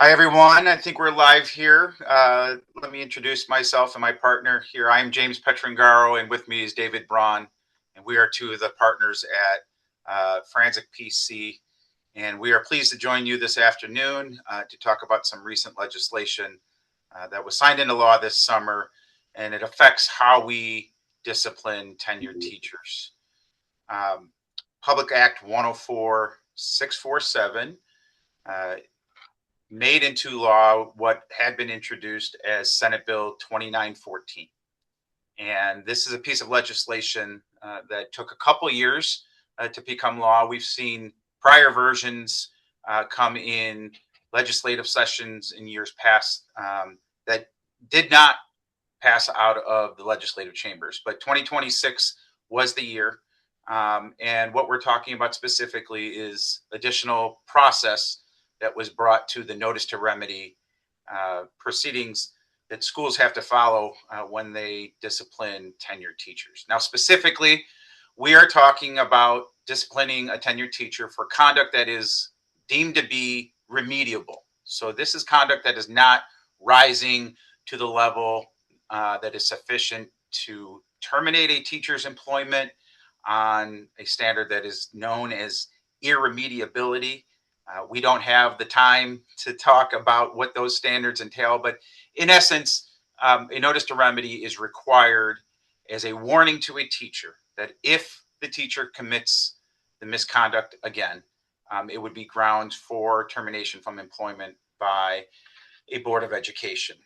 Hi, everyone. I think we're live here. Let me introduce myself and my partner here. I'm James Petrungaro, and with me is David Braun, and we are two of the partners at Franczek PC. And we are pleased to join you this afternoon to talk about some recent legislation that was signed into law this summer, and it affects how we discipline tenured teachers. Um, Public Act 104-647 made into law what had been introduced as Senate Bill 2914. And this is a piece of legislation that took a couple years to become law. We've seen prior versions come in legislative sessions in years past that did not pass out of the legislative chambers. But 2026 was the year. And what we're talking about specifically is additional process that was brought to the notice to remedy proceedings that schools have to follow when they discipline tenured teachers. Now, specifically, we are talking about disciplining a tenured teacher for conduct that is deemed to be remediable. So this is conduct that is not rising to the level that is sufficient to terminate a teacher's employment on a standard that is known as irremediability. We don't have the time to talk about what those standards entail, but in essence, a notice to remedy is required as a warning to a teacher that if the teacher commits the misconduct again, it would be grounds for termination from employment by a board of education.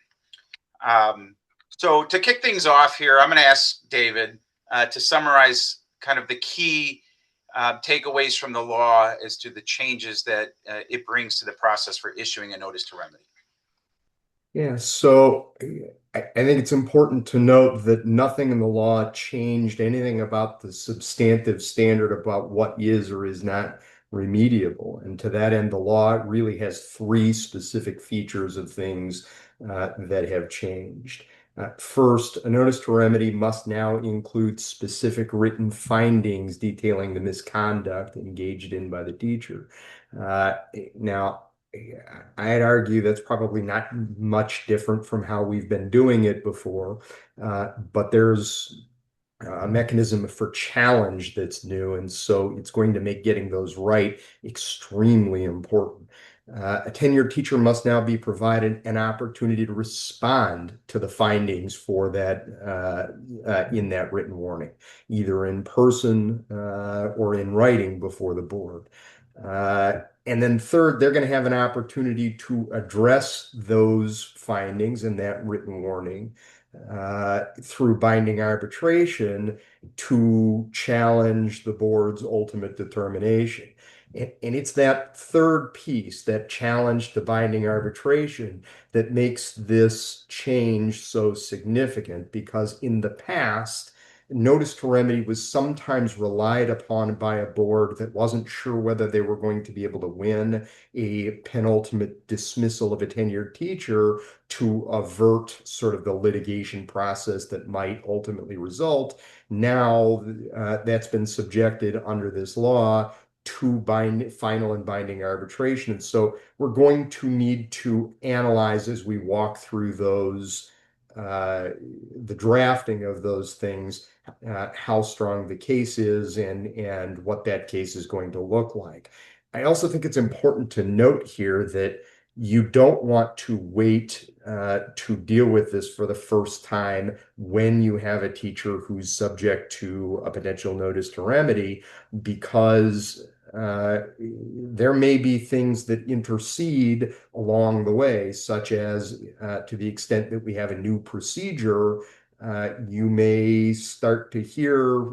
So to kick things off here, I'm going to ask David to summarize kind of the key takeaways from the law as to the changes that it brings to the process for issuing a notice to remedy. Yeah, so I think it's important to note that nothing in the law changed anything about the substantive standard about what is or is not remediable. And to that end, the law really has three specific features of things that have changed. First, a notice to remedy must now include specific written findings detailing the misconduct engaged in by the teacher. Now, I'd argue that's probably not much different from how we've been doing it before, but there's a mechanism for challenge that's new, and so it's going to make getting those right extremely important. A tenured teacher must now be provided an opportunity to respond to the findings for that in that written warning, either in person or in writing before the board. And then third, they're going to have an opportunity to address those findings in that written warning through binding arbitration to challenge the board's ultimate determination. And it's that third piece, that challenge to binding arbitration, that makes this change so significant, because in the past, notice to remedy was sometimes relied upon by a board that wasn't sure whether they were going to be able to win a penultimate dismissal of a tenured teacher to avert sort of the litigation process that might ultimately result. Now that's been subjected under this law to final and binding arbitration. And so we're going to need to analyze as we walk through those, the drafting of those things, how strong the case is and what that case is going to look like. I also think it's important to note here that you don't want to wait to deal with this for the first time when you have a teacher who's subject to a potential notice to remedy, because there may be things that intercede along the way, such as to the extent that we have a new procedure, you may start to hear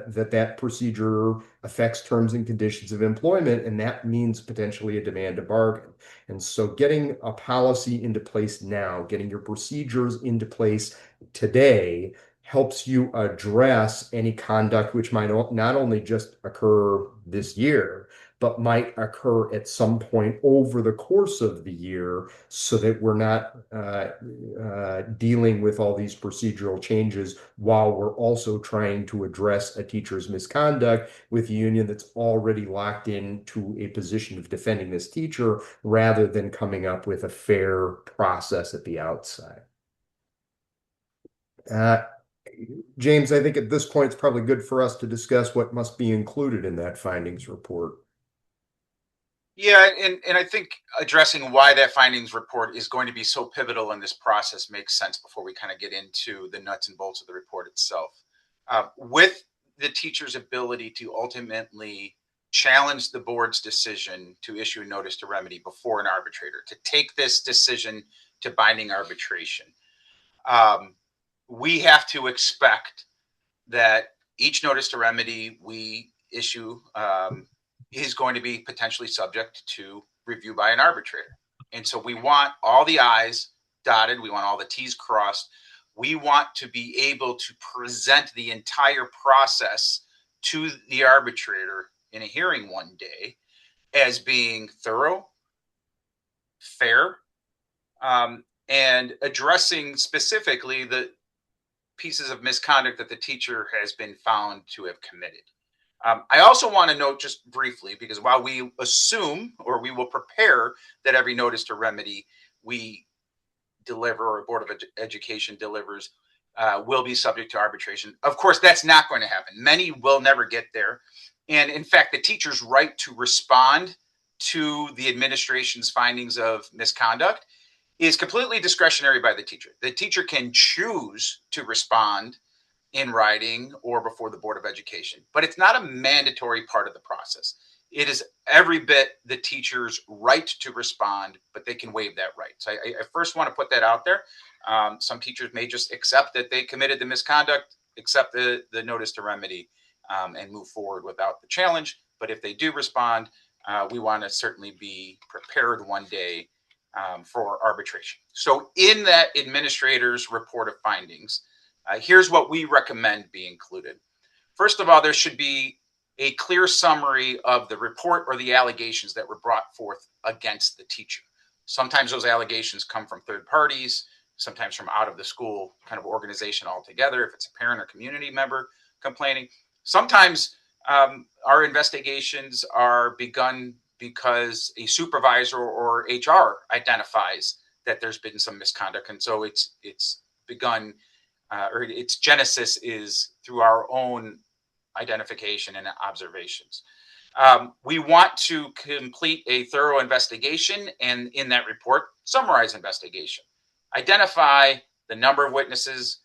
that procedure affects terms and conditions of employment, and that means potentially a demand to bargain. And so getting a policy into place now, getting your procedures into place today, helps you address any conduct which might not only just occur this year, but might occur at some point over the course of the year so that we're not dealing with all these procedural changes while we're also trying to address a teacher's misconduct with a union that's already locked into a position of defending this teacher rather than coming up with a fair process at the outset. Uh, James, I think at this point it's probably good for us to discuss what must be included in that findings report. Yeah, and I think addressing why that findings report is going to be so pivotal in this process makes sense before we kind of get into the nuts and bolts of the report itself. With the teacher's ability to ultimately challenge the board's decision to issue a notice to remedy before an arbitrator, to take this decision to binding arbitration, we have to expect that each notice to remedy we issue is going to be potentially subject to review by an arbitrator. And so we want all the I's dotted, we want all the T's crossed. We want to be able to present the entire process to the arbitrator in a hearing one day as being thorough, fair, and addressing specifically the pieces of misconduct that the teacher has been found to have committed. I also want to note just briefly, because while we assume or we will prepare that every notice to remedy we deliver or Board of Education delivers will be subject to arbitration, of course, that's not going to happen. Many will never get there. And in fact, the teacher's right to respond to the administration's findings of misconduct is completely discretionary by the teacher. The teacher can choose to respond in writing or before the Board of Education, but it's not a mandatory part of the process. It is every bit the teacher's right to respond, but they can waive that right. So I first want to put that out there. Some teachers may just accept that they committed the misconduct, accept the notice to remedy, and move forward without the challenge. But if they do respond, we want to certainly be prepared one day for arbitration. So in that administrator's report of findings, here's what we recommend be included. First of all, there should be a clear summary of the report or the allegations that were brought forth against the teacher. Sometimes those allegations come from third parties, sometimes from out of the school kind of organization altogether, if it's a parent or community member complaining. Sometimes our investigations are begun because a supervisor or HR identifies that there's been some misconduct. And so it's begun, or its genesis is through our own identification and observations. We want to complete a thorough investigation, and in that report, summarize investigation. Identify the number of witnesses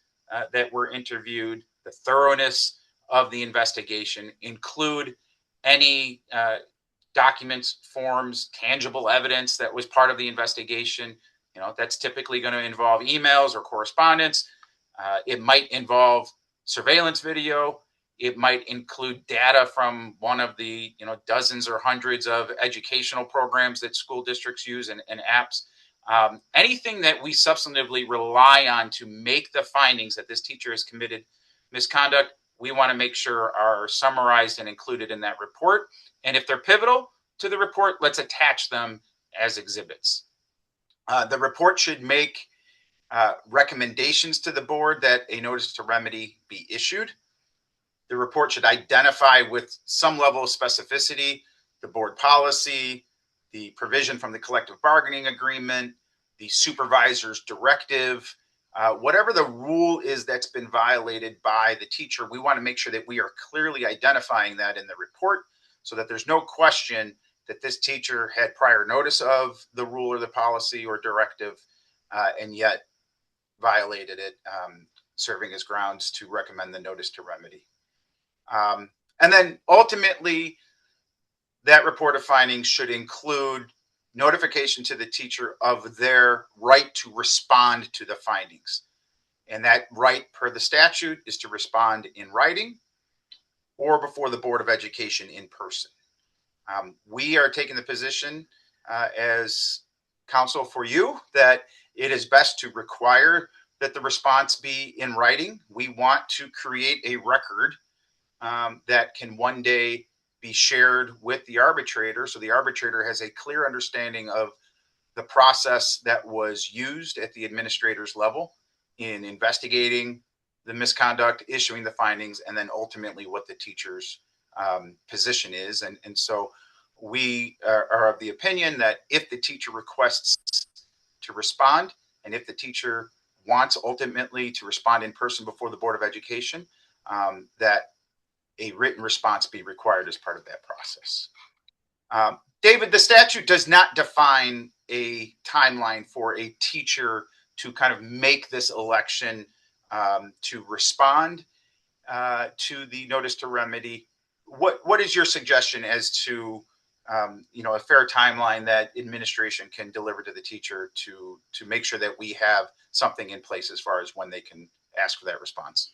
that were interviewed, the thoroughness of the investigation, include any documents, forms, tangible evidence that was part of the investigation. You know, that's typically going to involve emails or correspondence. It might involve surveillance video. It might include data from one of the dozens or hundreds of educational programs that school districts use and apps. Anything that we substantively rely on to make the findings that this teacher has committed misconduct, we want to make sure are summarized and included in that report. And if they're pivotal to the report, let's attach them as exhibits. The report should make recommendations to the board that a notice to remedy be issued. The report should identify with some level of specificity the board policy, the provision from the collective bargaining agreement, the supervisor's directive, whatever the rule is that's been violated by the teacher. We want to make sure that we are clearly identifying that in the report so that there's no question that this teacher had prior notice of the rule or the policy or directive and yet violated it, serving as grounds to recommend the notice to remedy. And then ultimately, that report of findings should include notification to the teacher of their right to respond to the findings. And that right per the statute is to respond in writing or before the Board of Education in person. We are taking the position as counsel for you that it is best to require that the response be in writing. We want to create a record that can one day be shared with the arbitrator, so the arbitrator has a clear understanding of the process that was used at the administrator's level in investigating the misconduct, issuing the findings, and then ultimately what the teacher's position is. And so we are of the opinion that if the teacher requests to respond, and if the teacher wants ultimately to respond in person before the Board of Education, that a written response be required as part of that process. David, the statute does not define a timeline for a teacher to kind of make this election to respond to the notice to remedy. What is your suggestion as to a fair timeline that administration can deliver to the teacher to make sure that we have something in place as far as when they can ask for that response?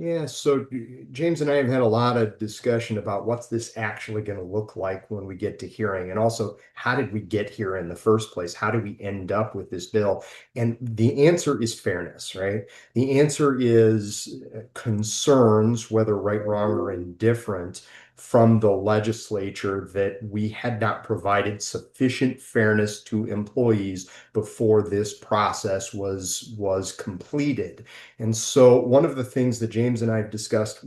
Yeah, so James and I have had a lot of discussion about what's this actually going to look like when we get to hearing, and also how did we get here in the first place? How do we end up with this bill? And the answer is fairness, right? The answer is concerns, whether right, wrong, or indifferent, from the legislature that we had not provided sufficient fairness to employees before this process was completed. And so one of the things that James and I have discussed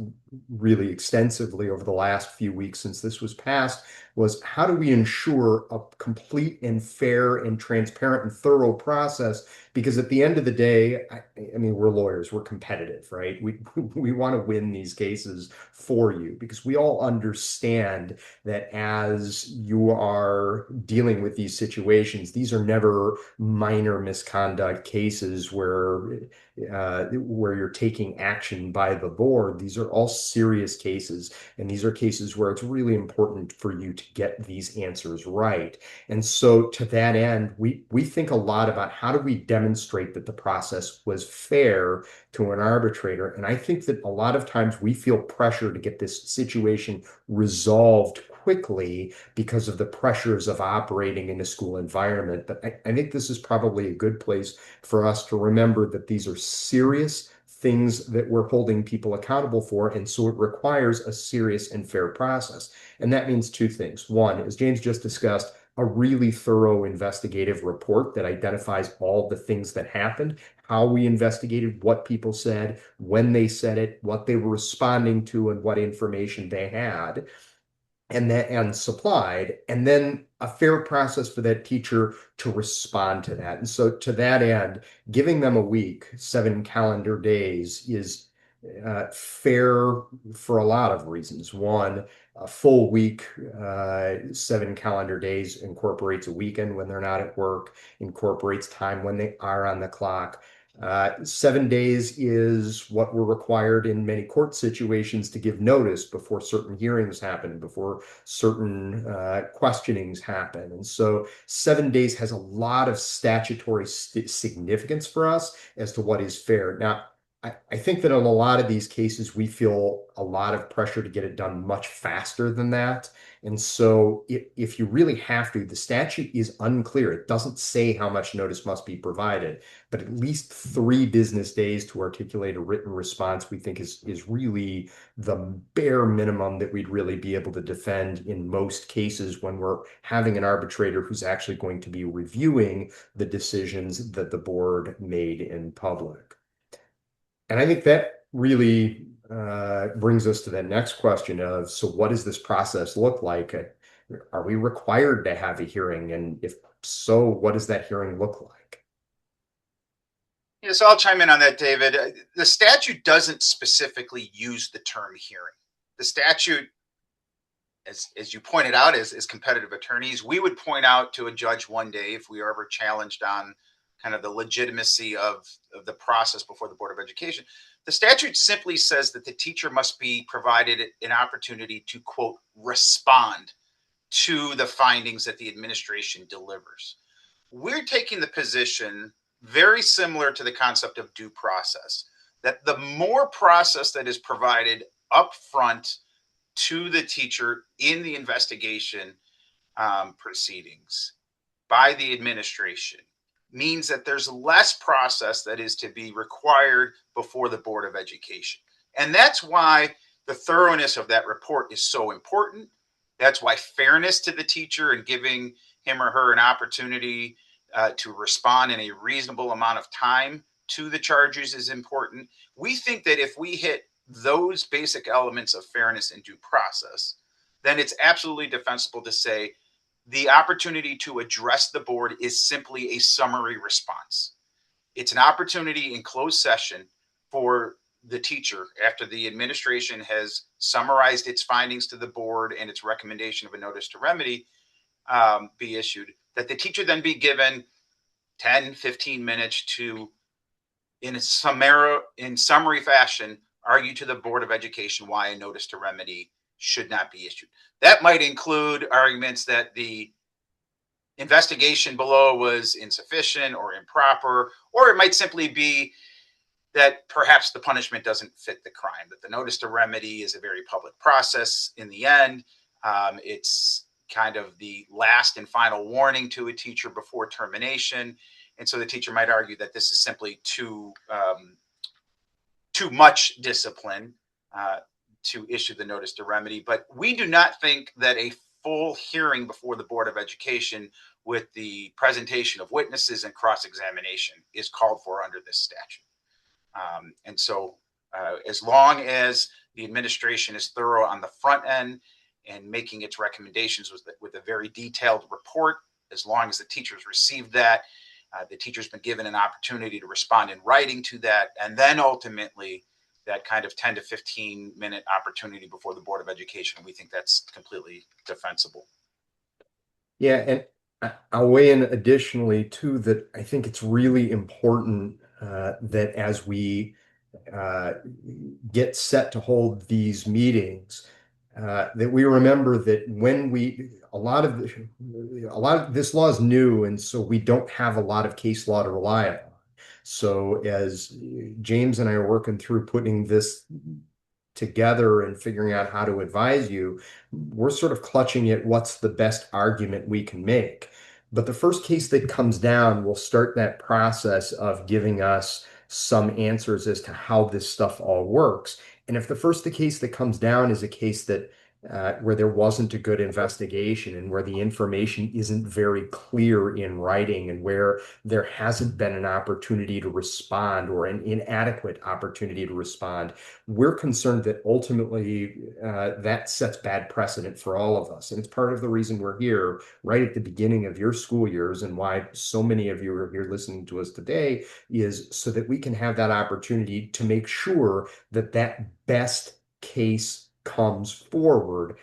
really extensively over the last few weeks since this was passed was how do we ensure a complete and fair and transparent and thorough process? Because at the end of the day, I mean, we're lawyers, we're competitive, right? We want to win these cases for you because we all understand that as you are dealing with these situations, these are never minor misconduct cases where you're taking action by the board. These are all serious cases, and these are cases where it's really important for you to get these answers right. And so to that end, we think a lot about how do we demonstrate that the process was fair to an arbitrator. And I think that a lot of times we feel pressure to get this situation resolved quickly because of the pressures of operating in a school environment. But I think this is probably a good place for us to remember that these are serious things that we're holding people accountable for. And so it requires a serious and fair process. And that means two things. One, as James just discussed, a really thorough investigative report that identifies all the things that happened, how we investigated, what people said, when they said it, what they were responding to, and what information they had and supplied, and then a fair process for that teacher to respond to that. And so to that end, giving them a week, 7 calendar days, is fair for a lot of reasons. One, a full week, 7 calendar days incorporates a weekend when they're not at work, incorporates time when they are on the clock. 7 days is what we're required in many court situations to give notice before certain hearings happen, before certain questionings happen. And so 7 days has a lot of statutory significance for us as to what is fair. Now, I think that in a lot of these cases, we feel a lot of pressure to get it done much faster than that. And so if you really have to, the statute is unclear. It doesn't say how much notice must be provided, but at least 3 business days to articulate a written response, we think is really the bare minimum that we'd really be able to defend in most cases when we're having an arbitrator who's actually going to be reviewing the decisions that the board made in public. And I think that really brings us to the next question of, so what does this process look like? Are we required to have a hearing? And if so, what does that hearing look like? Yeah, so I'll chime in on that, David. The statute doesn't specifically use the term hearing. The statute, as you pointed out, as competitive attorneys, we would point out to a judge one day if we are ever challenged on kind of the legitimacy of the process before the Board of Education. The statute simply says that the teacher must be provided an opportunity to, quote, respond to the findings that the administration delivers. We're taking the position very similar to the concept of due process, that the more process that is provided up front to the teacher in the investigation proceedings by the administration means that there's less process that is to be required before the Board of Education. And that's why the thoroughness of that report is so important. That's why fairness to the teacher and giving him or her an opportunity to respond in a reasonable amount of time to the charges is important. We think that if we hit those basic elements of fairness and due process, then it's absolutely defensible to say the opportunity to address the board is simply a summary response. It's an opportunity in closed session for the teacher, after the administration has summarized its findings to the board and its recommendation of a notice to remedy be issued, that the teacher then be given 10, 15 minutes to, in summary fashion, argue to the Board of Education why a notice to remedy should not be issued. That might include arguments that the investigation below was insufficient or improper, or it might simply be that perhaps the punishment doesn't fit the crime, that the notice to remedy is a very public process in the end. It's kind of the last and final warning to a teacher before termination. And so the teacher might argue that this is simply too much discipline to issue the notice to remedy. But we do not think that a full hearing before the Board of Education with the presentation of witnesses and cross-examination is called for under this statute. And so as long as the administration is thorough on the front end and making its recommendations with a very detailed report, as long as the teachers received that, the teacher's been given an opportunity to respond in writing to that, and then ultimately that kind of 10 to 15 minute opportunity before the Board of Education, we think that's completely defensible. Yeah, and I'll weigh in additionally too that I think it's really important that as we get set to hold these meetings, that we remember that when a lot of this law is new, and so we don't have a lot of case law to rely on. So as James and I are working through putting this together and figuring out how to advise you, we're sort of clutching at what's the best argument we can make. But the first case that comes down will start that process of giving us some answers as to how this stuff all works. And if the first case that comes down is a case that where there wasn't a good investigation and where the information isn't very clear in writing and where there hasn't been an opportunity to respond or an inadequate opportunity to respond, we're concerned that ultimately that sets bad precedent for all of us. And it's part of the reason we're here right at the beginning of your school years and why so many of you are here listening to us today is so that we can have that opportunity to make sure that that best case comes forward.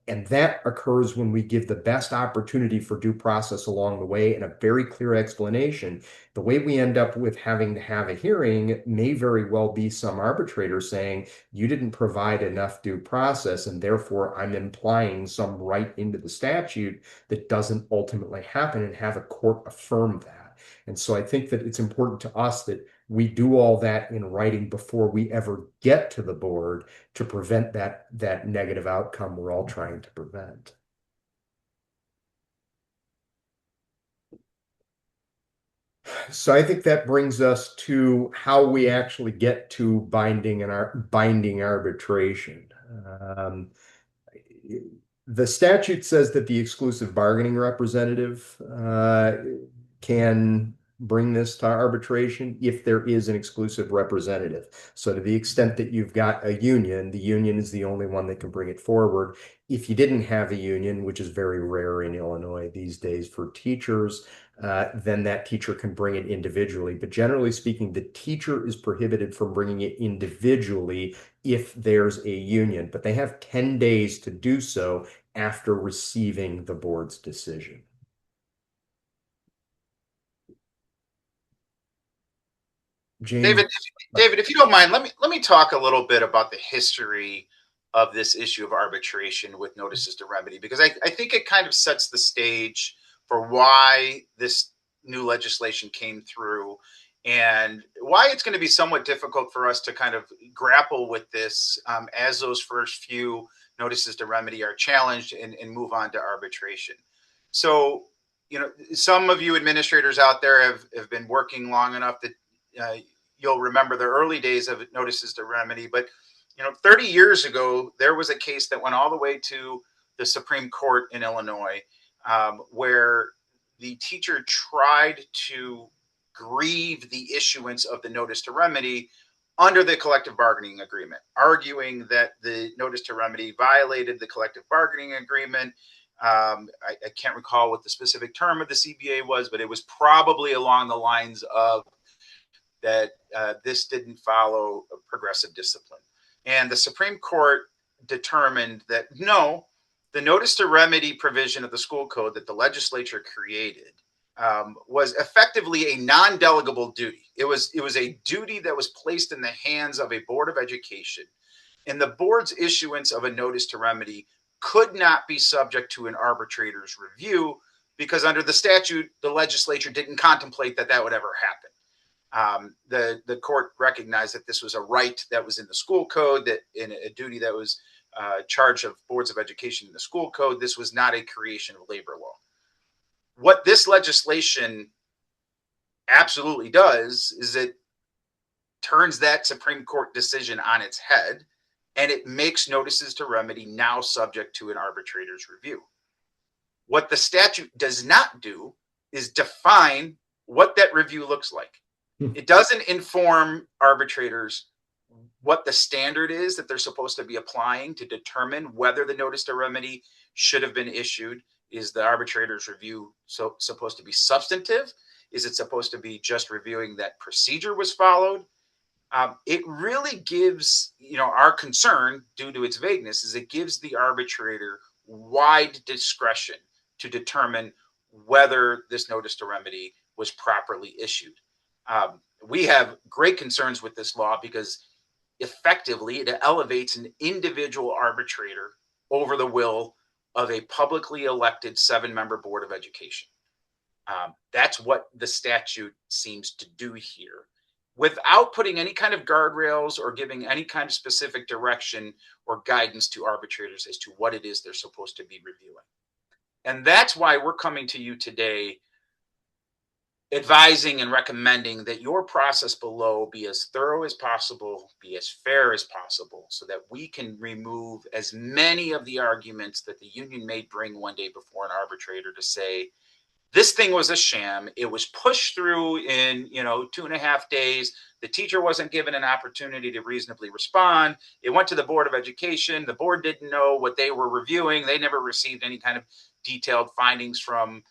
And that occurs when we give the best opportunity for due process along the way and a very clear explanation. The way we end up with having to have a hearing may very well be some arbitrator saying, you didn't provide enough due process, and therefore I'm implying some right into the statute that doesn't ultimately happen, and have a court affirm that. And so I think that it's important to us that we do all that in writing before we ever get to the board to prevent that negative outcome we're all trying to prevent. So I think that brings us to how we actually get to binding arbitration. The statute says that the exclusive bargaining representative can bring this to arbitration if there is an exclusive representative. So to the extent that you've got a union, the union is the only one that can bring it forward. If you didn't have a union, which is very rare in Illinois these days for teachers, then that teacher can bring it individually. But generally speaking, the teacher is prohibited from bringing it individually if there's a union, but they have 10 days to do so after receiving the board's decision. James? David, if you don't mind, let me talk a little bit about the history of this issue of arbitration with notices to remedy, because I think it kind of sets the stage for why this new legislation came through and why it's going to be somewhat difficult for us to kind of grapple with this as those first few notices to remedy are challenged and move on to arbitration. So, some of you administrators out there have been working long enough that you'll remember the early days of notices to remedy. But 30 years ago, there was a case that went all the way to the Supreme Court in Illinois, where the teacher tried to grieve the issuance of the notice to remedy under the collective bargaining agreement, arguing that the notice to remedy violated the collective bargaining agreement. I can't recall what the specific term of the CBA was, but it was probably along the lines of that this didn't follow progressive discipline. And the Supreme Court determined that no, the notice to remedy provision of the school code that the legislature created was effectively a non-delegable duty. It was a duty that was placed in the hands of a board of education, and the board's issuance of a notice to remedy could not be subject to an arbitrator's review because under the statute, the legislature didn't contemplate that that would ever happen. The court recognized that this was a right that was in the school code, that in a duty that was charge of boards of education in the school code. This was not a creation of labor law. What this legislation absolutely does is it turns that Supreme Court decision on its head, and it makes notices to remedy now subject to an arbitrator's review. What the statute does not do is define what that review looks like. It doesn't inform arbitrators what the standard is that they're supposed to be applying to determine whether the notice to remedy should have been issued. Is the arbitrator's review supposed to be substantive? Is it supposed to be just reviewing that procedure was followed? It really gives, our concern due to its vagueness is it gives the arbitrator wide discretion to determine whether this notice to remedy was properly issued. We have great concerns with this law because effectively it elevates an individual arbitrator over the will of a publicly elected 7-member board of education. That's what the statute seems to do here, without putting any kind of guardrails or giving any kind of specific direction or guidance to arbitrators as to what it is they're supposed to be reviewing. And that's why we're coming to you today advising and recommending that your process below be as thorough as possible, be as fair as possible, so that we can remove as many of the arguments that the union may bring one day before an arbitrator to say, this thing was a sham. It was pushed through in 2.5 days. The teacher wasn't given an opportunity to reasonably respond. It went to the Board of Education. The board didn't know what they were reviewing. They never received any kind of detailed findings from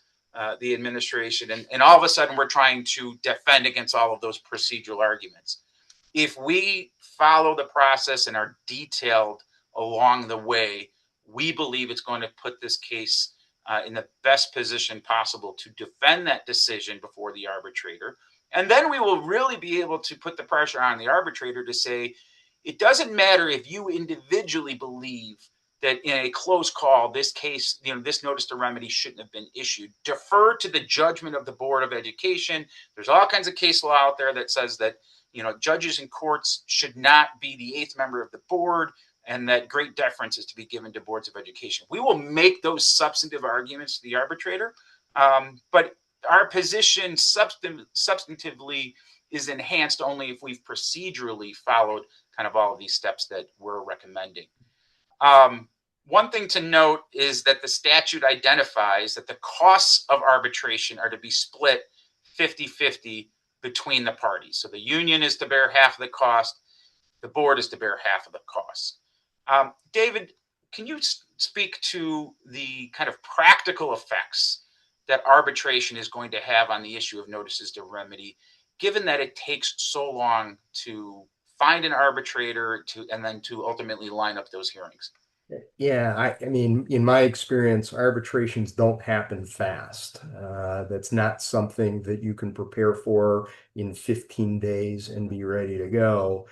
the administration. And all of a sudden, we're trying to defend against all of those procedural arguments. If we follow the process and are detailed along the way, we believe it's going to put this case in the best position possible to defend that decision before the arbitrator. And then we will really be able to put the pressure on the arbitrator to say, it doesn't matter if you individually believe that in a close call, this case, this notice to remedy shouldn't have been issued. Defer to the judgment of the Board of Education. There's all kinds of case law out there that says that, judges and courts should not be the 8th member of the board, and that great deference is to be given to boards of education. We will make those substantive arguments to the arbitrator, but our position substantively is enhanced only if we've procedurally followed kind of all of these steps that we're recommending. One thing to note is that the statute identifies that the costs of arbitration are to be split 50-50 between the parties. So the union is to bear half of the cost, the board is to bear half of the cost. David, can you speak to the kind of practical effects that arbitration is going to have on the issue of notices to remedy, given that it takes so long to find an arbitrator and then to ultimately line up those hearings? Yeah, I mean, in my experience, arbitrations don't happen fast. That's not something that you can prepare for in 15 days and be ready to go.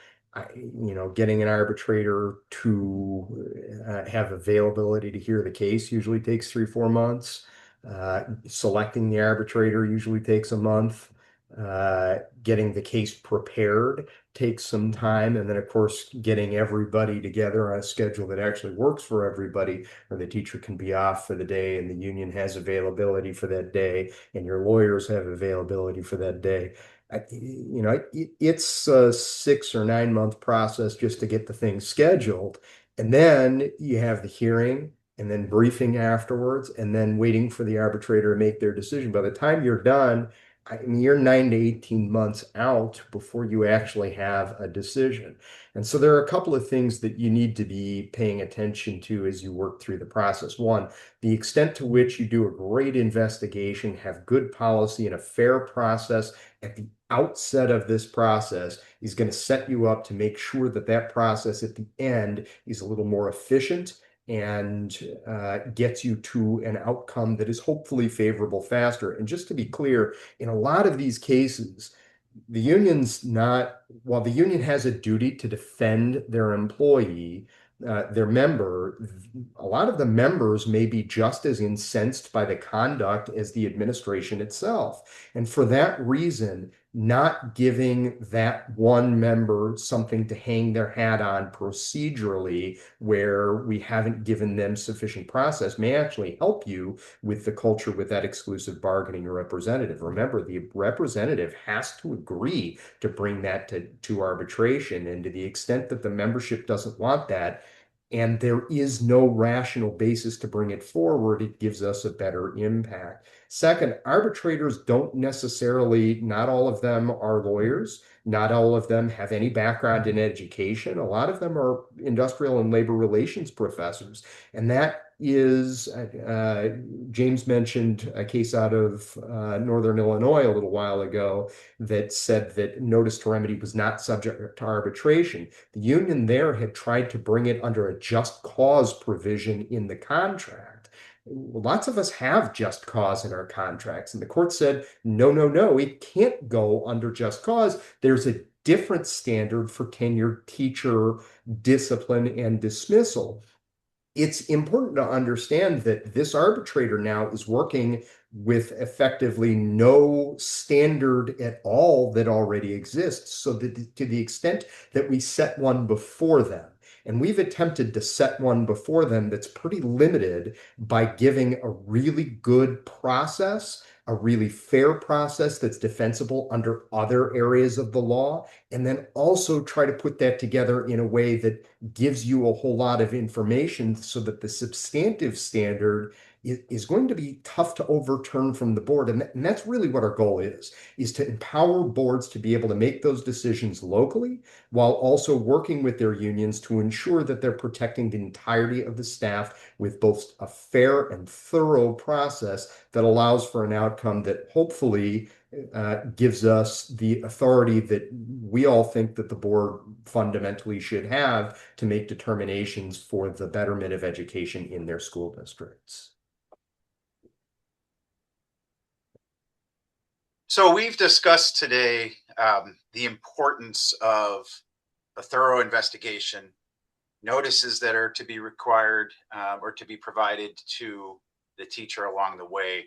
Getting an arbitrator to have availability to hear the case usually takes 3-4 months. Selecting the arbitrator usually takes a month. Getting the case prepared takes some time. And then, of course, getting everybody together on a schedule that actually works for everybody, or the teacher can be off for the day and the union has availability for that day and your lawyers have availability for that day. It's a 6 or 9 month process just to get the thing scheduled. And then you have the hearing, and then briefing afterwards, and then waiting for the arbitrator to make their decision. By the time you're done, I mean, you're 9 to 18 months out before you actually have a decision. And so there are a couple of things that you need to be paying attention to as you work through the process. One, the extent to which you do a great investigation, have good policy and a fair process at the outset of this process is going to set you up to make sure that that process at the end is a little more efficient and gets you to an outcome that is hopefully favorable faster. And just to be clear, in a lot of these cases, the union's not, while the union has a duty to defend their employee, their member, a lot of the members may be just as incensed by the conduct as the administration itself. And for that reason, not giving that one member something to hang their hat on procedurally, where we haven't given them sufficient process, may actually help you with the culture with that exclusive bargaining representative. Remember, the representative has to agree to bring that to arbitration. And to the extent that the membership doesn't want that, and there is no rational basis to bring it forward, it gives us a better impact. Second, arbitrators don't necessarily, not all of them are lawyers. Not all of them have any background in education. A lot of them are industrial and labor relations professors. And that is, James mentioned a case out of Northern Illinois a little while ago that said that notice to remedy was not subject to arbitration. The union there had tried to bring it under a just cause provision in the contract. Lots of us have just cause in our contracts, and the court said, no, no, no, it can't go under just cause. There's a different standard for tenured teacher discipline and dismissal. It's important to understand that this arbitrator now is working with effectively no standard at all that already exists. So that to the extent that we set one before them, and we've attempted to set one before them that's pretty limited by giving a really good process, a really fair process that's defensible under other areas of the law, and then also try to put that together in a way that gives you a whole lot of information so that the substantive standard is going to be tough to overturn from the board. And that's really what our goal is to empower boards to be able to make those decisions locally while also working with their unions to ensure that they're protecting the entirety of the staff with both a fair and thorough process that allows for an outcome that hopefully gives us the authority that we all think that the board fundamentally should have to make determinations for the betterment of education in their school districts. So we've discussed today the importance of a thorough investigation, notices that are to be required or to be provided to the teacher along the way,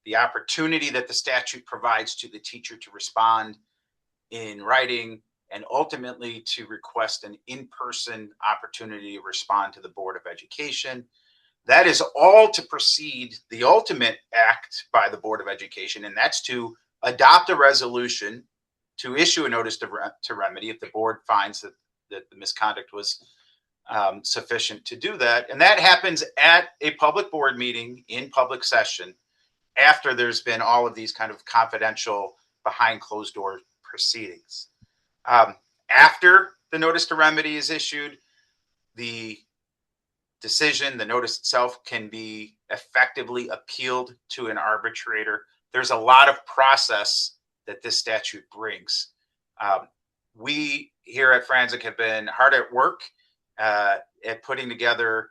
the opportunity that the statute provides to the teacher to respond in writing, and ultimately to request an in-person opportunity to respond to the Board of Education. That is all to precede the ultimate act by the Board of Education, and that's to adopt a resolution to issue a notice to remedy if the board finds that the misconduct was sufficient to do that. And that happens at a public board meeting in public session after there's been all of these kind of confidential behind closed door proceedings. After the notice to remedy is issued, the decision, the notice itself, can be effectively appealed to an arbitrator. There's a lot of process that this statute brings. We here at Franczek have been hard at work at putting together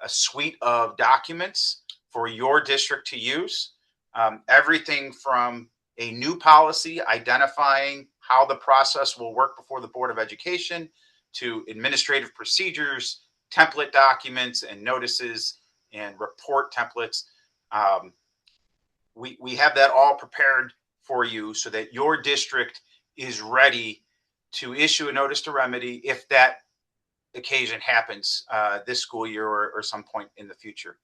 a suite of documents for your district to use. Everything from a new policy identifying how the process will work before the Board of Education to administrative procedures, template documents and notices and report templates. We have that all prepared for you so that your district is ready to issue a notice to remedy if that occasion happens this school year or some point in the future.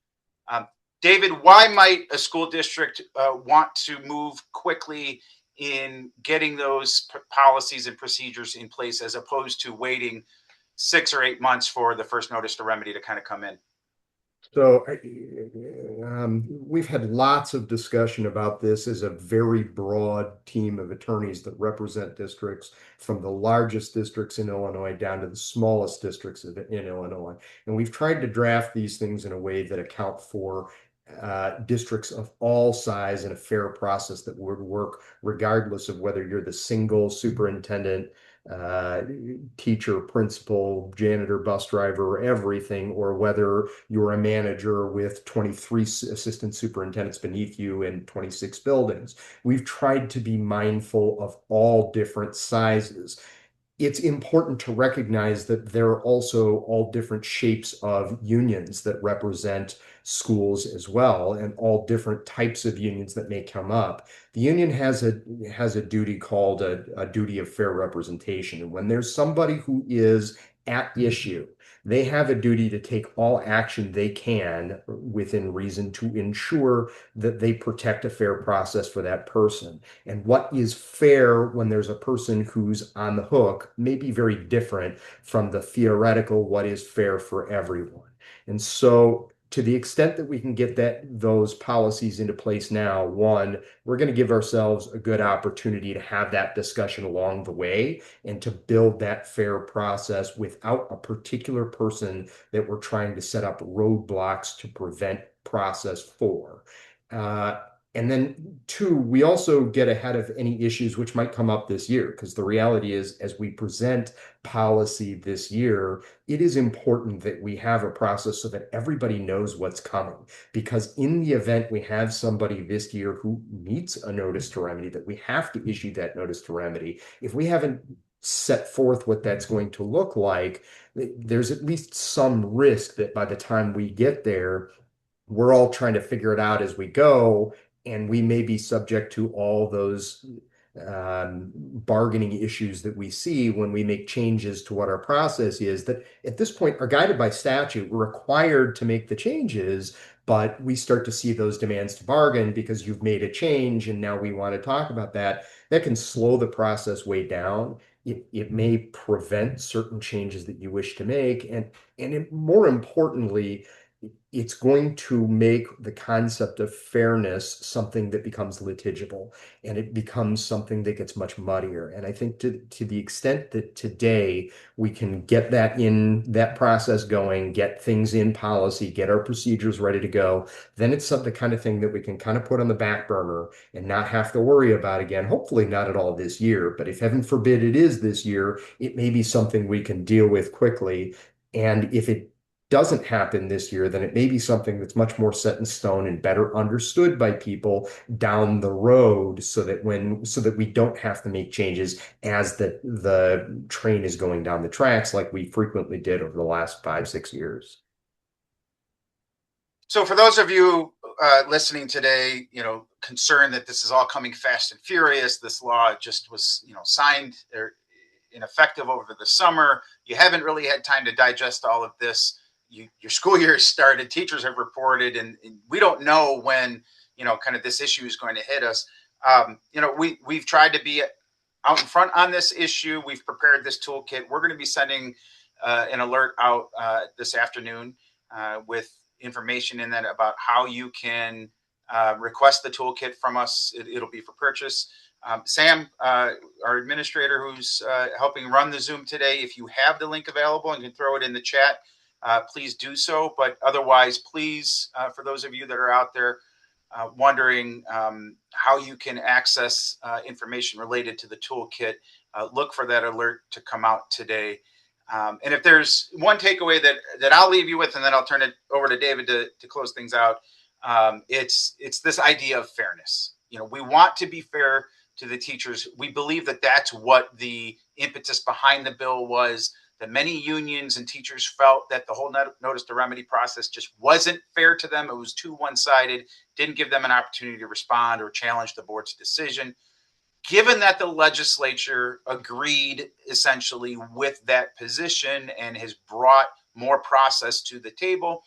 David, why might a school district want to move quickly in getting those policies and procedures in place as opposed to waiting 6 or 8 months for the first notice to remedy to kind of come in? So we've had lots of discussion about this as a very broad team of attorneys that represent districts from the largest districts in Illinois down to the smallest districts in Illinois. And we've tried to draft these things in a way that account for districts of all size and a fair process that would work regardless of whether you're the single superintendent, uh, teacher, principal, janitor, bus driver, everything, or whether you're a manager with 23 assistant superintendents beneath you in 26 buildings. We've tried to be mindful of all different sizes. It's important to recognize that there are also all different shapes of unions that represent schools as well, and all different types of unions that may come up. The union has a duty called a duty of fair representation. And when there's somebody who is at issue, they have a duty to take all action they can within reason to ensure that they protect a fair process for that person. And what is fair when there's a person who's on the hook may be very different from the theoretical what is fair for everyone. And so to the extent that we can get those policies into place now, one, we're going to give ourselves a good opportunity to have that discussion along the way and to build that fair process without a particular person that we're trying to set up roadblocks to prevent process for. Uh, and then two, we also get ahead of any issues which might come up this year, because the reality is, as we present policy this year, it is important that we have a process so that everybody knows what's coming. Because in the event we have somebody this year who meets a notice to remedy, that we have to issue that notice to remedy, if we haven't set forth what that's going to look like, there's at least some risk that by the time we get there, we're all trying to figure it out as we go, and we may be subject to all those bargaining issues that we see when we make changes to what our process is that at this point are guided by statute. We're required to make the changes, but we start to see those demands to bargain because you've made a change and now we want to talk about that. That can slow the process way down. It may prevent certain changes that you wish to make. More importantly, it's going to make the concept of fairness something that becomes litigible, and it becomes something that gets much muddier. And I think to the extent that today we can get that process going, get things in policy, get our procedures ready to go, then it's the kind of thing that we can kind of put on the back burner and not have to worry about again. Hopefully not at all this year, but if heaven forbid it is this year, it may be something we can deal with quickly. And if it doesn't happen this year, then it may be something that's much more set in stone and better understood by people down the road so that we don't have to make changes as the train is going down the tracks like we frequently did over the last 5, 6 years. So for those of you listening today, concerned that this is all coming fast and furious, this law just was, signed or ineffective over the summer. You haven't really had time to digest all of this. Your school year has started. Teachers have reported, and we don't know when, kind of this issue is going to hit us. We've tried to be out in front on this issue. We've prepared this toolkit. We're going to be sending an alert out this afternoon with information in that about how you can request the toolkit from us. It'll be for purchase. Sam, our administrator who's helping run the Zoom today, if you have the link available and can throw it in the chat, please do so. But otherwise, please, for those of you that are out there wondering how you can access information related to the toolkit, look for that alert to come out today. And if there's one takeaway that I'll leave you with, and then I'll turn it over to David to close things out, it's this idea of fairness. We want to be fair to the teachers. We believe that that's what the impetus behind the bill was, that many unions and teachers felt that the whole notice to remedy process just wasn't fair to them. It was too one-sided, didn't give them an opportunity to respond or challenge the board's decision. Given that the legislature agreed essentially with that position and has brought more process to the table,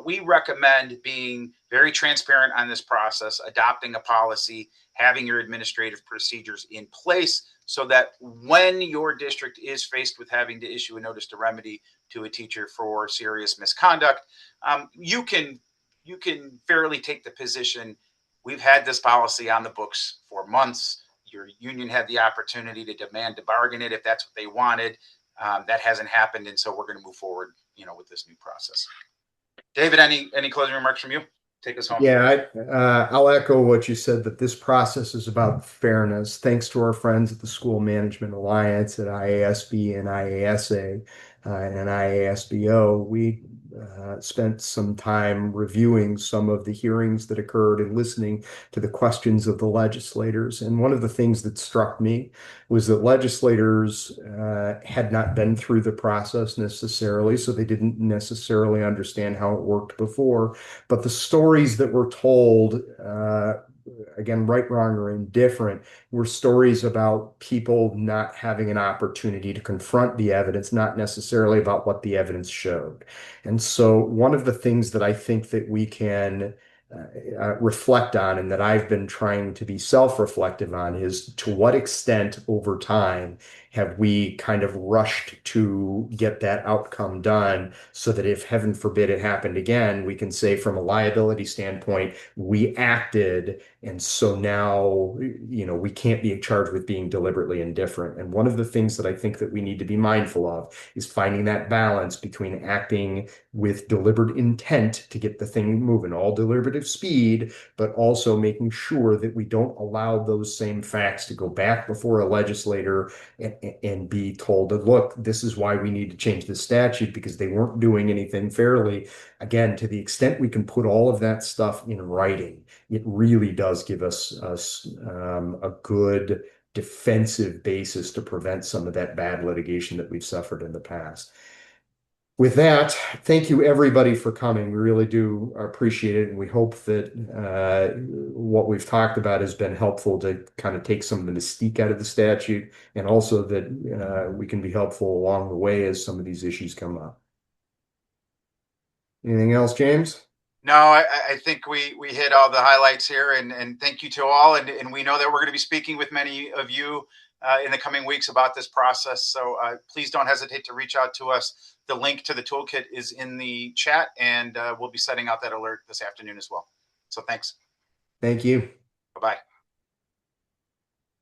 we recommend being very transparent on this process, adopting a policy, having your administrative procedures in place so that when your district is faced with having to issue a notice to remedy to a teacher for serious misconduct, you can fairly take the position, we've had this policy on the books for months. Your union had the opportunity to demand to bargain it if that's what they wanted. That hasn't happened, and so we're going to move forward, with this new process. David, any closing remarks from you? Take us home. Yeah, I'll echo what you said, that this process is about fairness. Thanks to our friends at the School Management Alliance at IASB and IASA and IASBO, we spent some time reviewing some of the hearings that occurred and listening to the questions of the legislators. And one of the things that struck me was that legislators had not been through the process necessarily, so they didn't necessarily understand how it worked before. But the stories that were told, again, right, wrong, or indifferent, were stories about people not having an opportunity to confront the evidence, not necessarily about what the evidence showed. And so one of the things that I think that we can reflect on, and that I've been trying to be self-reflective on, is to what extent over time have we kind of rushed to get that outcome done, so that if heaven forbid it happened again, we can say from a liability standpoint, we acted, and so now, we can't be charged with being deliberately indifferent. And one of the things that I think that we need to be mindful of is finding that balance between acting with deliberate intent to get the thing moving, all deliberative speed, but also making sure that we don't allow those same facts to go back before a legislator and be told that, look, this is why we need to change the statute because they weren't doing anything fairly. Again, to the extent we can put all of that stuff in writing, it really does give us a good defensive basis to prevent some of that bad litigation that we've suffered in the past. With that, thank you everybody for coming. We really do appreciate it, and we hope that what we've talked about has been helpful to kind of take some of the mystique out of the statute, and also that we can be helpful along the way as some of these issues come up. Anything else, James? No, I think we hit all the highlights here, and thank you to all. And we know that we're going to be speaking with many of you in the coming weeks about this process. So please don't hesitate to reach out to us. The link to the toolkit is in the chat, and we'll be setting out that alert this afternoon as well. So thanks. Thank you. Bye-bye.